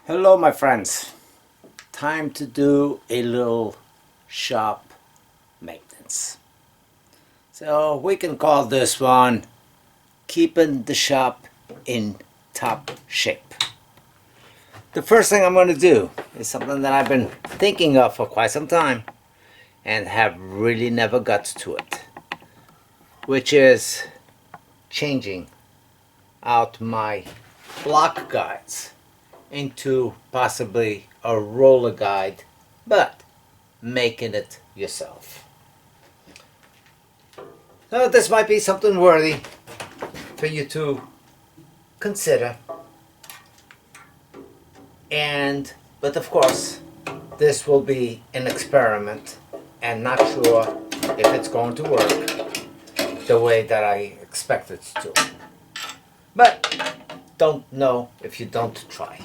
Hello my friends, time to do a little shop maintenance. So we can call this one keeping the shop in top shape. The first thing I'm going to do is something that I've been thinking of for quite some time and have really never got to it, which is changing out my block guides into possibly a roller guide, but making it yourself. So this might be something worthy for you to consider. But of course, this will be an experiment and not sure if it's going to work the way that I expect it to. But don't know if you don't try.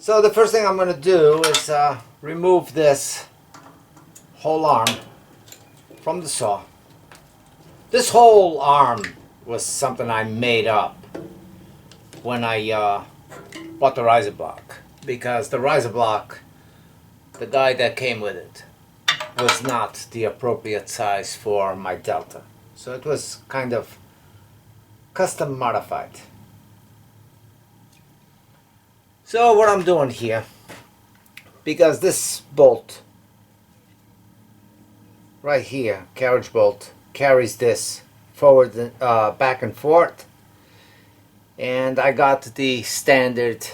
So the first thing I'm going to do is remove this whole arm from the saw. This whole arm was something I made up when I bought the riser block, because the riser block, the guide that came with it, was not the appropriate size for my Delta. So it was kind of custom modified. So what I'm doing here, because this bolt right here, carriage bolt, carries this forward, back and forth, and I got the standard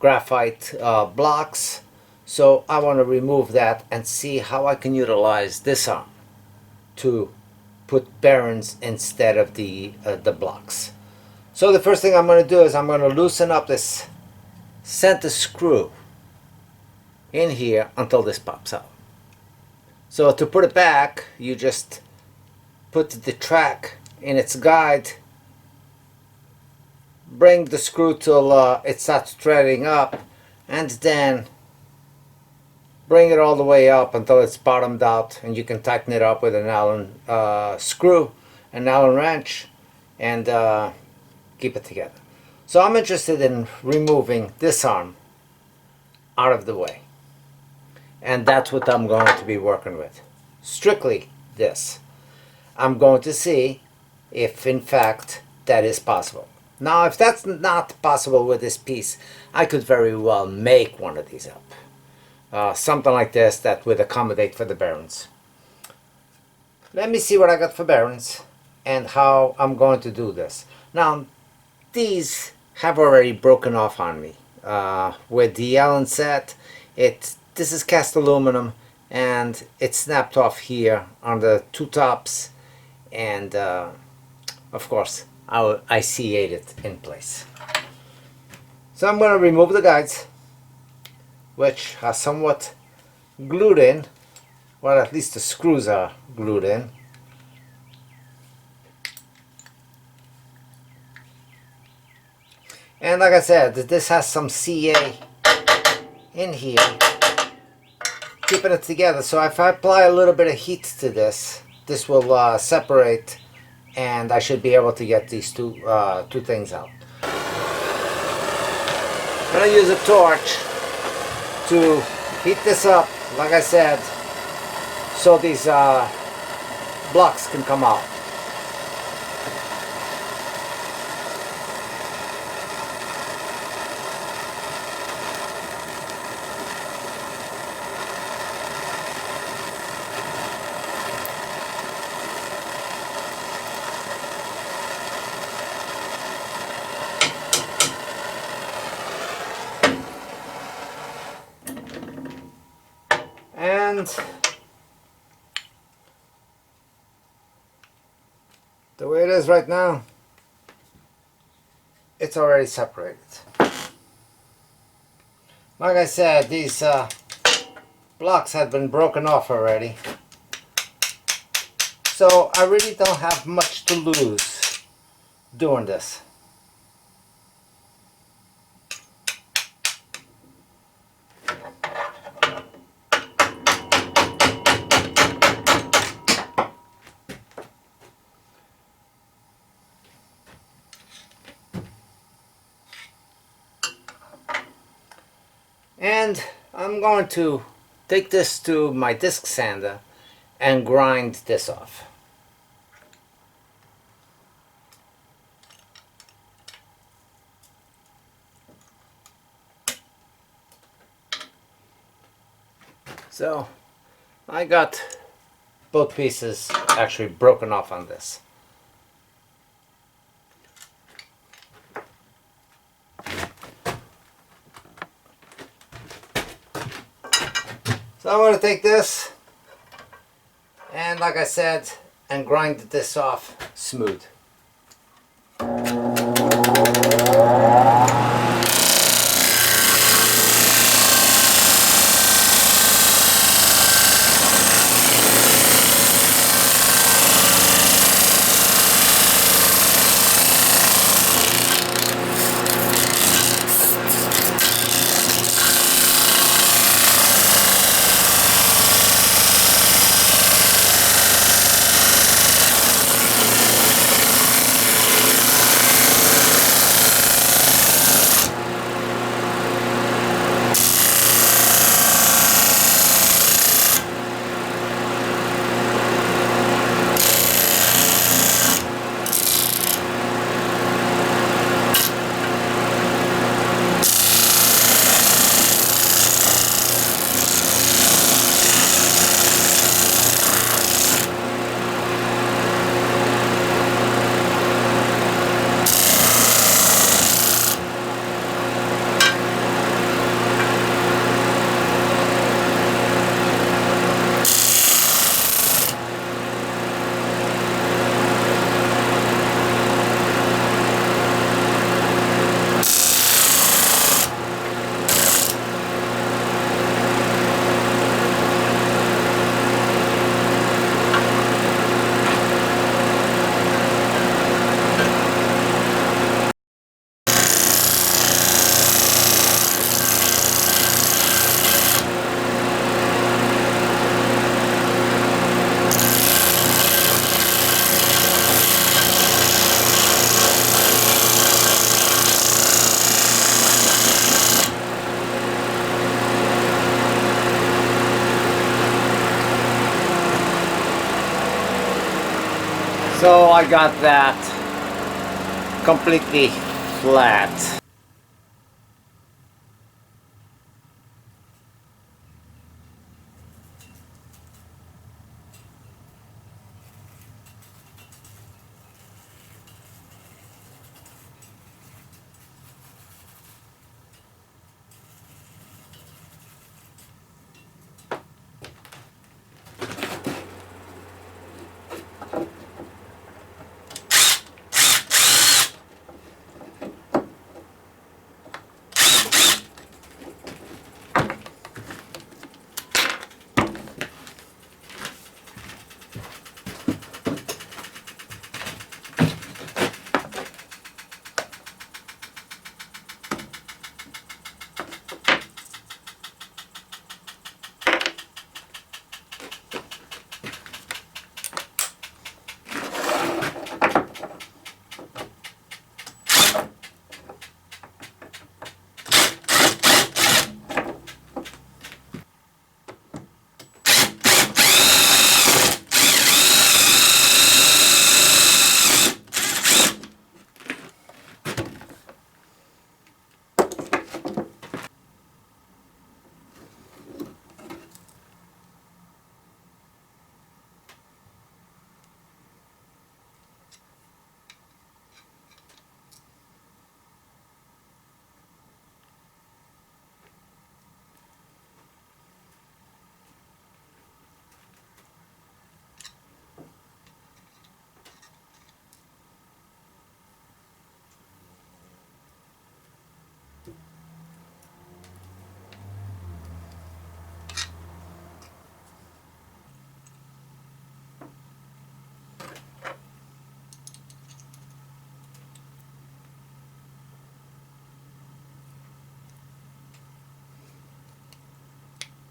graphite blocks, so I want to remove that and see how I can utilize this arm to put bearings instead of the blocks. So the first thing I'm going to do is I'm going to loosen up this center screw in here until this pops out. So to put it back, you just put the track in its guide, bring the screw till it starts threading up, and then bring it all the way up until it's bottomed out, and you can tighten it up with an Allen screw, an Allen wrench, and keep it together. So I'm interested in removing this arm out of the way. And that's what I'm going to be working with. Strictly this. I'm going to see if in fact that is possible. Now if that's not possible with this piece, I could very well make one of these up. Something like this that would accommodate for the bearings. Let me see what I got for bearings and how I'm going to do this. Now these have already broken off on me. With the Allen set, this is cast aluminum, and it snapped off here on the two tops, and of course I C8 it in place. So I'm going to remove the guides, which are somewhat glued in, well, at least the screws are glued in. And like I said, this has some CA in here, keeping it together. So if I apply a little bit of heat to this, this will separate, and I should be able to get these two things out. I'm going to use a torch to heat this up, like I said, so these blocks can come out. And the way it is right now, it's already separated. Like I said, these blocks had been broken off already, so I really don't have much to lose doing this. And I'm going to take this to my disc sander and grind this off. So I got both pieces actually broken off on this. So I'm going to take this and, like I said, and grind this off smooth. So I got that completely flat.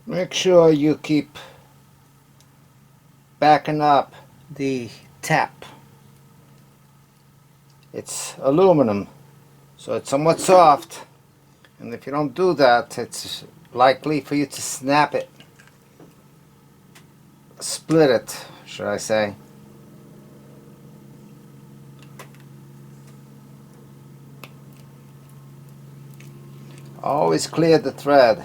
Make sure you keep backing up the tap. It's aluminum, so it's somewhat soft, and if you don't do that, it's likely for you to snap it, split it, should I say. Always clear the thread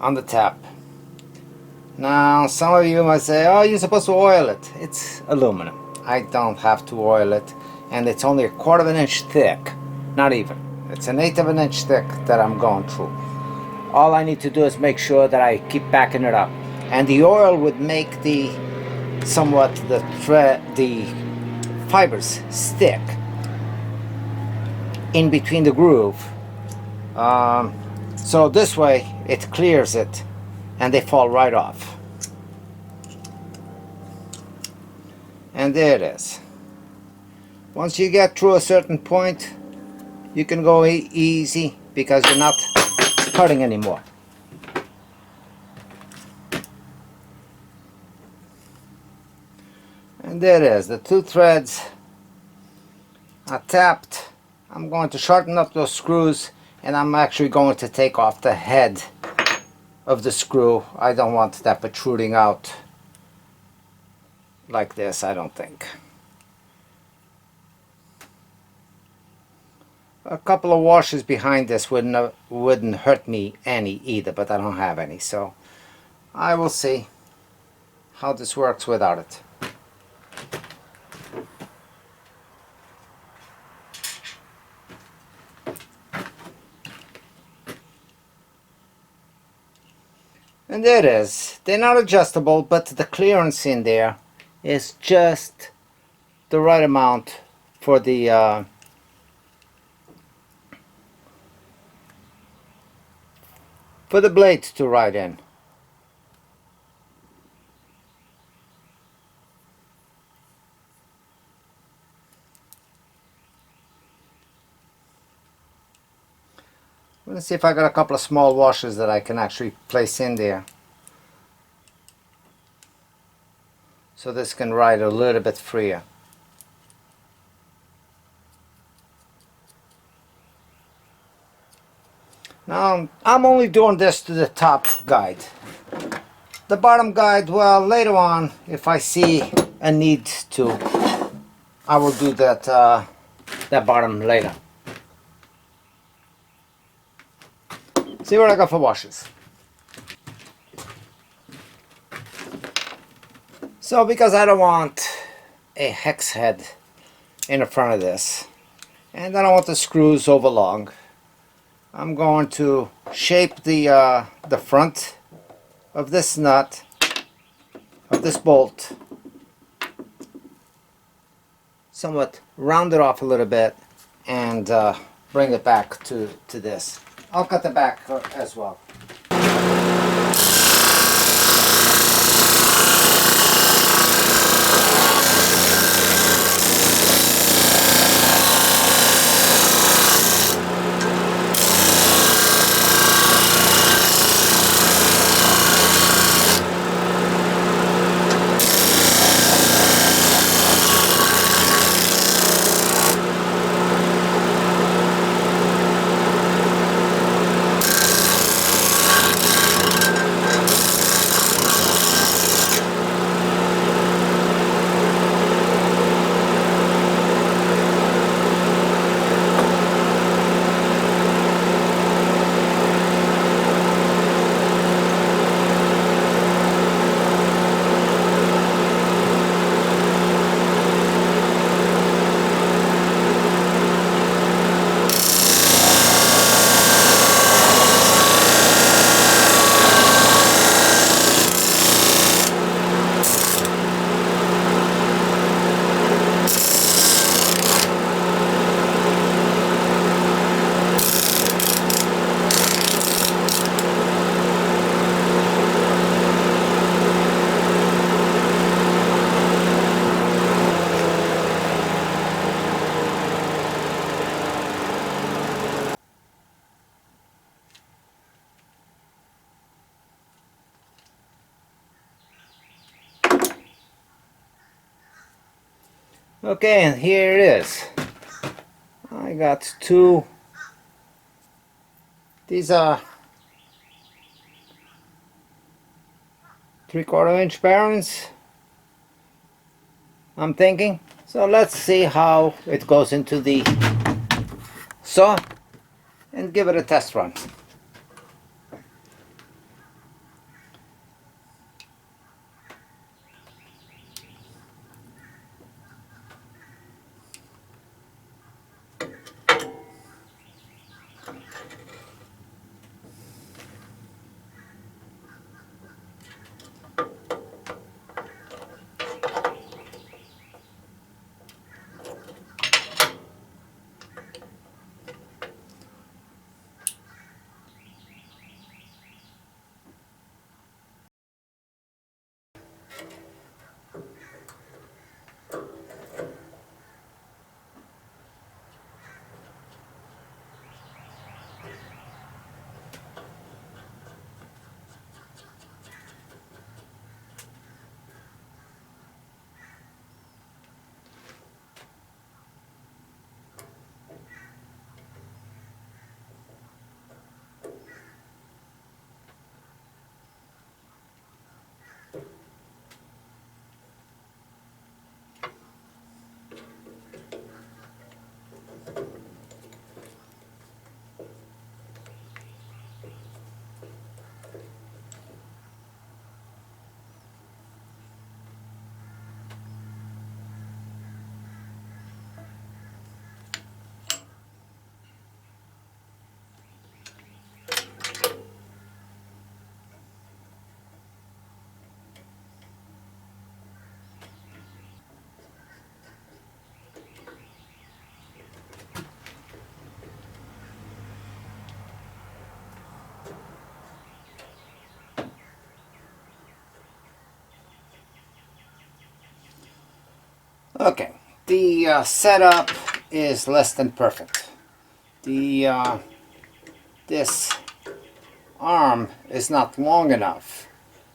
on the tap. Now some of you might say, oh, you're supposed to oil it. It's aluminum. I don't have to oil it, and it's only 1/4 of an inch thick. Not even. It's 1/8 of an inch thick that I'm going through. All I need to do is make sure that I keep backing it up, and the oil would make the fibers stick in between the groove. So this way it clears it and they fall right off. And there it is. Once you get through a certain point, you can go easy because you're not cutting anymore. And there it is. The 2 threads are tapped. I'm going to shorten up those screws, and I'm actually going to take off the head of the screw. I don't want that protruding out like this, I don't think. A couple of washers behind this wouldn't hurt me any either, but I don't have any, so I will see how this works without it. And there it is. They're not adjustable, but the clearance in there is just the right amount for the blade to ride in. Let's see if I got a couple of small washers that I can actually place in there, so this can ride a little bit freer. Now I'm only doing this to the top guide. The bottom guide, well, later on, if I see a need to, I will do that bottom later. See what I got for washers. So because I don't want a hex head in the front of this, and I don't want the screws over long, I'm going to shape the front of this nut, of this bolt, somewhat round it off a little bit, and bring it back to this. I'll cut the back as well. Okay, and here it is. I got 2 These are 3/4 inch bearings, I'm thinking. So let's see how it goes into the saw and give it a test run. Okay, the setup is less than perfect. This arm is not long enough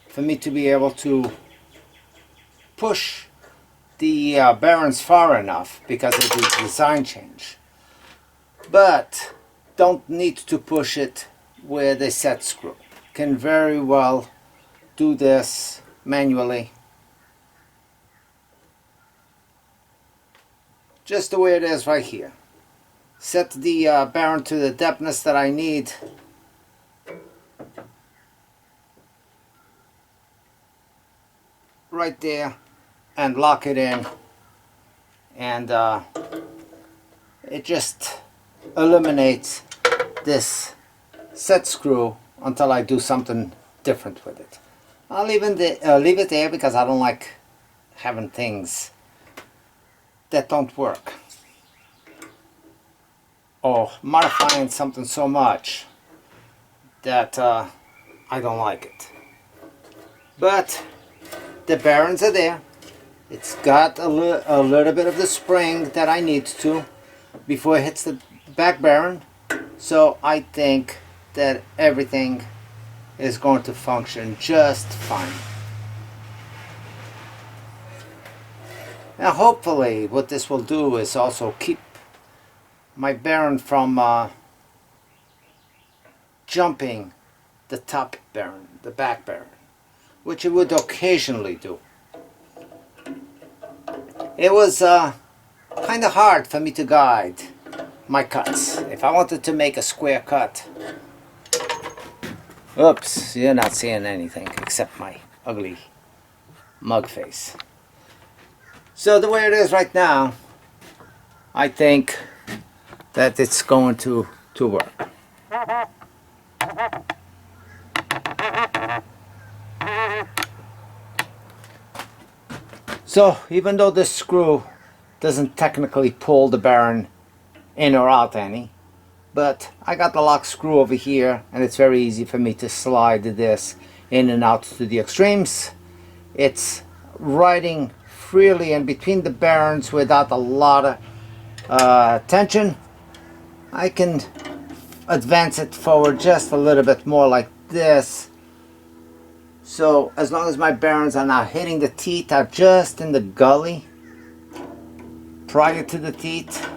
for me to be able to push the bearings far enough because of the design change. But don't need to push it with a set screw. Can very well do this manually. Just the way it is right here. Set the bearing to the depthness that I need. Right there, and lock it in, and it just eliminates this set screw until I do something different with it. I'll leave it there because I don't like having things that don't work or modifying something so much that I don't like it. But the bearings are there. It's got a little bit of the spring that I need to before it hits the back bearing. So I think that everything is going to function just fine. Now hopefully what this will do is also keep my bearing from jumping the top bearing, the back bearing, which it would occasionally do. It was kind of hard for me to guide my cuts. If I wanted to make a square cut, oops, you're not seeing anything except my ugly mug face. So the way it is right now, I think that it's going to work. So even though this screw doesn't technically pull the bearing in or out any, but I got the lock screw over here and it's very easy for me to slide this in and out to the extremes. It's riding freely in between the bearings without a lot of tension. I can advance it forward just a little bit more like this. So as long as my bearings are not hitting the teeth, are just in the gully prior to the teeth,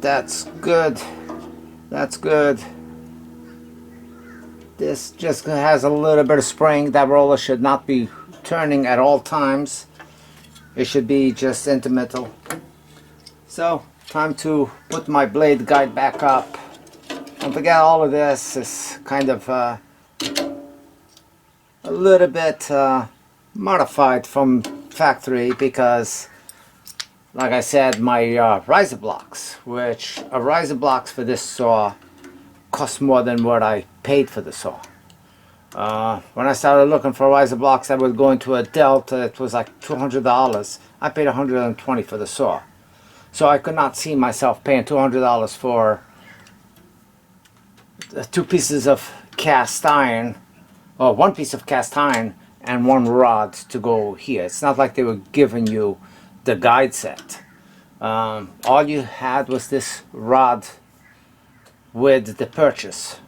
That's good. That's good. This just has a little bit of spring. That roller should not be turning at all times. It should be just intermittent. So, time to put my blade guide back up. Don't forget, all of this is kind of a little bit modified from factory because, like I said, my riser blocks, which a riser blocks for this saw cost more than what I paid for the saw. When I started looking for riser blocks, I would go into a Delta. It was like $200. I paid $120 for the saw. So I could not see myself paying $200 for 2 pieces of cast iron, or 1 piece of cast iron and 1 rod to go here. It's not like they were giving you the guide set. All you had was this rod with the purchase.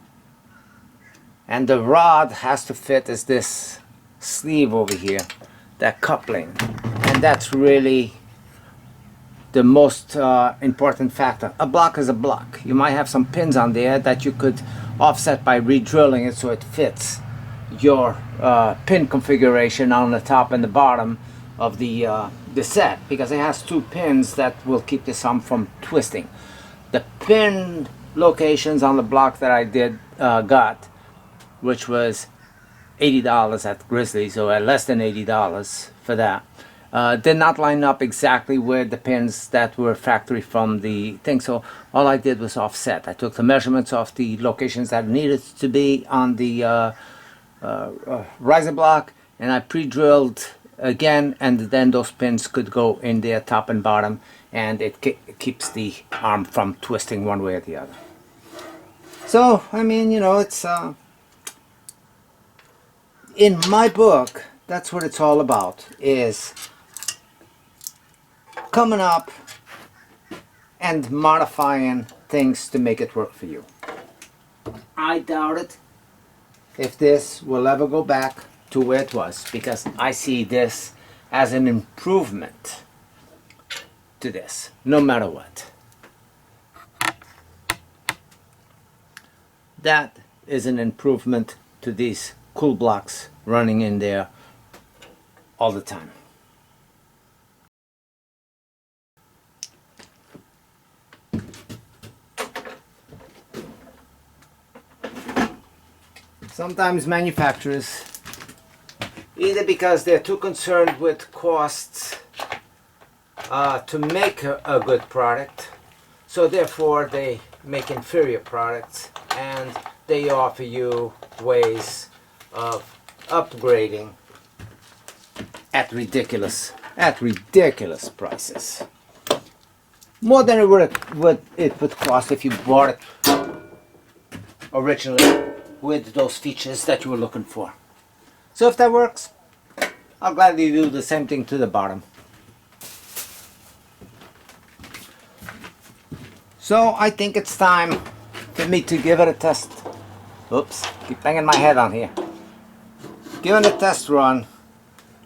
And the rod has to fit as this sleeve over here, that coupling. And that's really the most important factor. A block is a block. You might have some pins on there that you could offset by re-drilling it so it fits your pin configuration on the top and the bottom of the set, because it has 2 pins that will keep this arm from twisting. The pin locations on the block that I got, which was $80 at Grizzlies, or at less than $80 for that, did not line up exactly with the pins that were factory from the thing. So all I did was offset. I took the measurements of the locations that needed to be on the riser block, and I pre-drilled again, and then those pins could go in there top and bottom, and it keeps the arm from twisting one way or the other. So I mean, you know, it's in my book, that's what it's all about, is coming up and modifying things to make it work for you. I doubt it if this will ever go back to where it was, because I see this as an improvement to this, no matter what. That is an improvement to these cool blocks running in there all the time. Sometimes manufacturers, either because they're too concerned with costs to make a good product, so therefore they make inferior products, and they offer you ways of upgrading at ridiculous prices, more than it would cost if you bought it originally with those features that you were looking for. So if that works, I'll gladly do the same thing to the bottom. So I think it's time for me to give it a test. Oops, keep banging my head on here. Give it a test run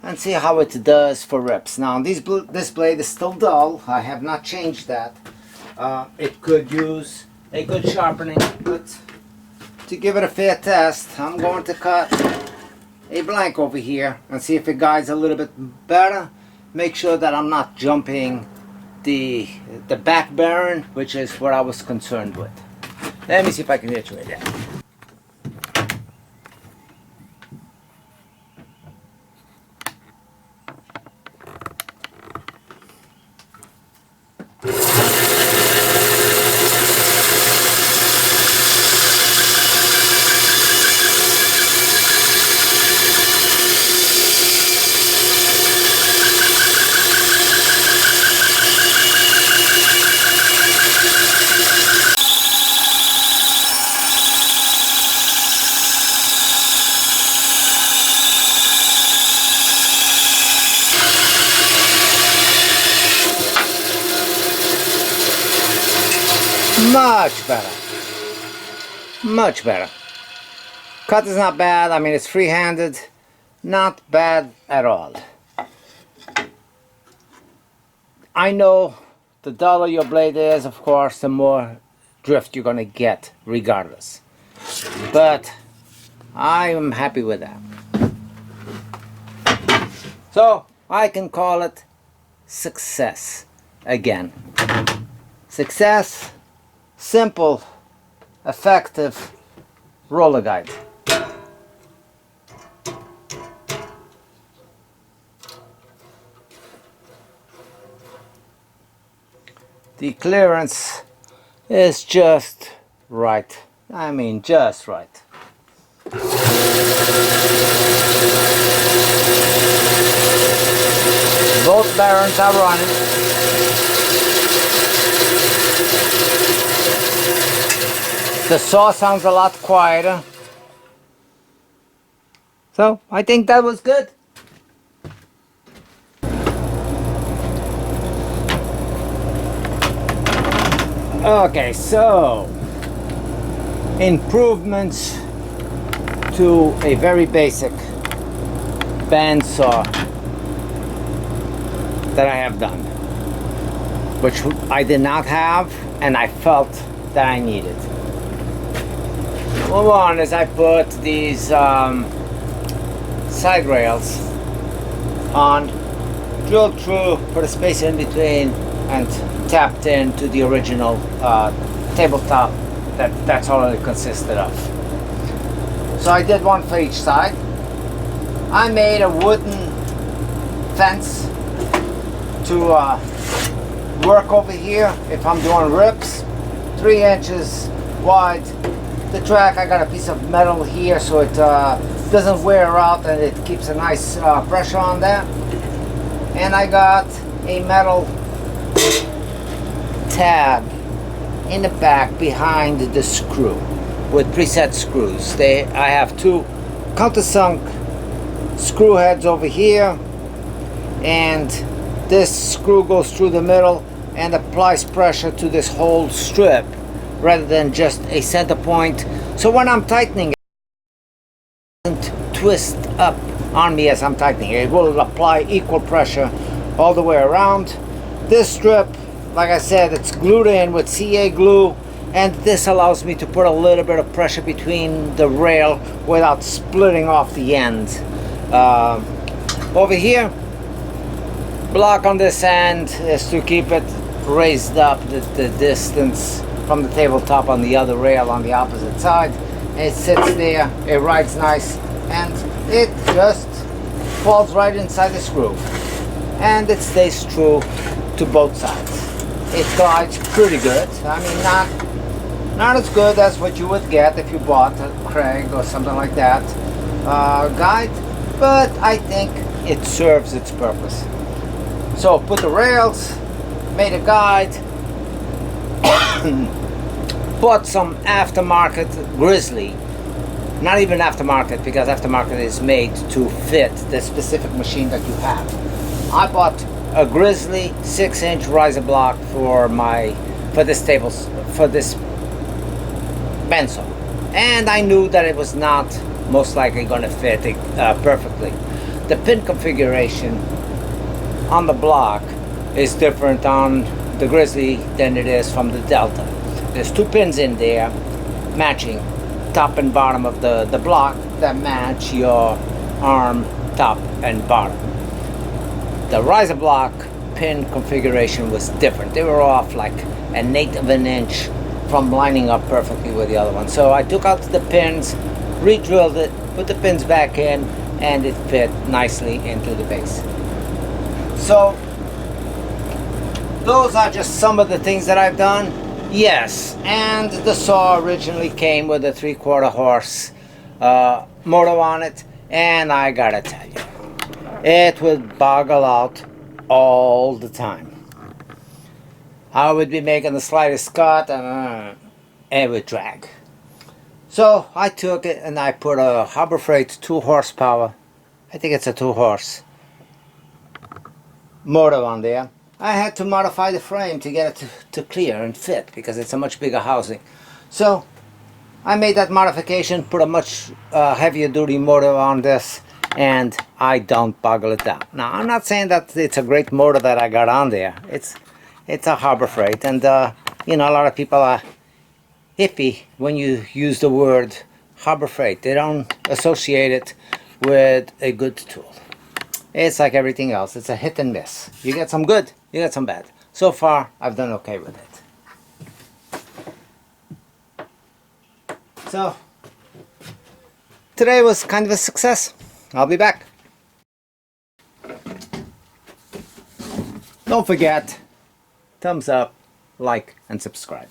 and see how it does for rips. Now this blade is still dull. I have not changed that. It could use a good sharpening, but to give it a fair test, I'm going to cut a blank over here and see if it guides a little bit better. Make sure that I'm not jumping the back bearing, which is what I was concerned with. Let me see if I can hit you with that. Much better. Much better. Cut is not bad. I mean, it's free-handed. Not bad at all. I know the duller your blade is, of course, the more drift you're gonna get regardless. But I am happy with that. So I can call it success again. Success, simple, effective roller guide. The clearance is just right. I mean, just right. Both barons are running. The saw sounds a lot quieter. So I think that was good. Okay, so improvements to a very basic bandsaw that I have done, which I did not have and I felt that I needed. Number one is I put these side rails on, drilled through, put a space in between, and tapped into the original tabletop that's all it consisted of. So I did one for each side. I made a wooden fence to work over here if I'm doing rips, 3 inches wide. The track, I got a piece of metal here so it doesn't wear out and it keeps a nice pressure on that. And I got a metal tab in the back behind the screw with preset screws. I have 2 countersunk screw heads over here, and this screw goes through the middle and applies pressure to this whole strip rather than just a center point. So when I'm tightening it doesn't twist up on me as I'm tightening it. It will apply equal pressure all the way around. This strip, like I said, it's glued in with CA glue, and this allows me to put a little bit of pressure between the rail without splitting off the end. Over here, block on this end is to keep it raised up the distance from the tabletop on the other rail on the opposite side. It sits there, it rides nice, and it just falls right inside the screw. And it stays true to both sides. It glides pretty good. I mean, not as good as what you would get if you bought a Craig or something like that guide, but I think it serves its purpose. So put the rails, made a guide, bought some aftermarket Grizzly. Not even aftermarket, because aftermarket is made to fit the specific machine that you have. I bought a Grizzly 6-inch riser block for this bandsaw, and I knew that it was not most likely going to fit perfectly. The pin configuration on the block is different on the Grizzly than it is from the Delta. There's 2 pins in there matching top and bottom of the block that match your arm top and bottom. The riser block pin configuration was different. They were off like 1/8 of an inch from lining up perfectly with the other one. So I took out the pins, re-drilled it, put the pins back in, and it fit nicely into the base. So those are just some of the things that I've done. Yes, and the saw originally came with a 3/4 horse motor on it, and I gotta tell you, it would boggle out all the time. I would be making the slightest cut and it would drag. So I took it and I put a Harbor Freight 2 horsepower, I think it's a 2 horse motor on there. I had to modify the frame to get it to clear and fit because it's a much bigger housing. So I made that modification, put a much heavier duty motor on this, and I don't boggle it down. Now I'm not saying that it's a great motor that I got on there. It's a Harbor Freight, and you know, a lot of people are iffy when you use the word Harbor Freight. They don't associate it with a good tool. It's like everything else. It's a hit and miss. You get some good, you get some bad. So far, I've done okay with it. So, today was kind of a success. I'll be back. Don't forget, thumbs up, like, and subscribe.